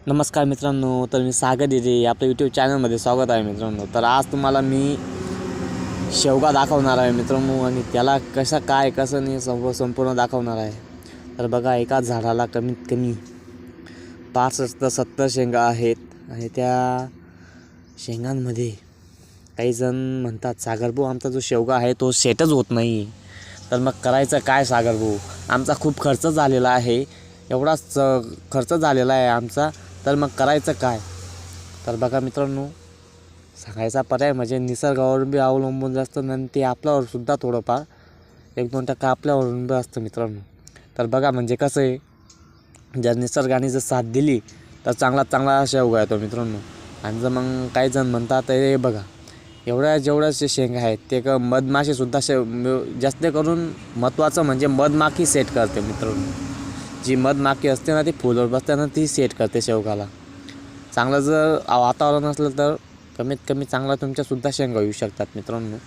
नमस्कार मित्रांनो, तर मी सागर दिदी आपल्या यूट्यूब चॅनलमध्ये स्वागत आहे मित्रांनो। तर आज तुम्हाला मी शेवगा दाखवणार आहे मित्रांनो आणि त्याला कसं नाही संपूर्ण दाखवणार आहे। तर बघा, एका झाडाला कमीत कमी 65 ते 70 शेंगा आहेत आणि त्या शेंगांमध्ये काही जण म्हणतात सागरभाऊ आमचा जो शेवगा आहे तो सेटच होत नाही। तर मग करायचं काय सागरभाऊ, आमचा खूप खर्च झालेला आहे, एवढाच खर्च झालेला आहे आमचा, तर मग करायचं काय। तर बघा मित्रांनो, सांगायचा पर्याय म्हणजे निसर्गावर बी अवलंबून असतं आणि ते आपल्यावर सुद्धा थोडंफार 1-2% आपल्यावरून बी असतं मित्रांनो। तर बघा म्हणजे कसं आहे, जर निसर्गाने जर साथ दिली तर चांगला शेवगा येतो मित्रांनो। आणि जर मग काही जण म्हणतात हे बघा जेवढ्या शेंगा आहेत ते मधमाशीसुद्धा जास्त करून महत्त्वाचं म्हणजे मधमाखी सेट करते मित्रांनो। जी मधमाखी असते ना ती फुलावर बसते ना ती सेट करते शेवगाला। चांगलं जर वातावरण असलं तर कमीत कमी चांगला तुमच्यासुद्धा शेंगा येऊ शकतात मित्रांनो।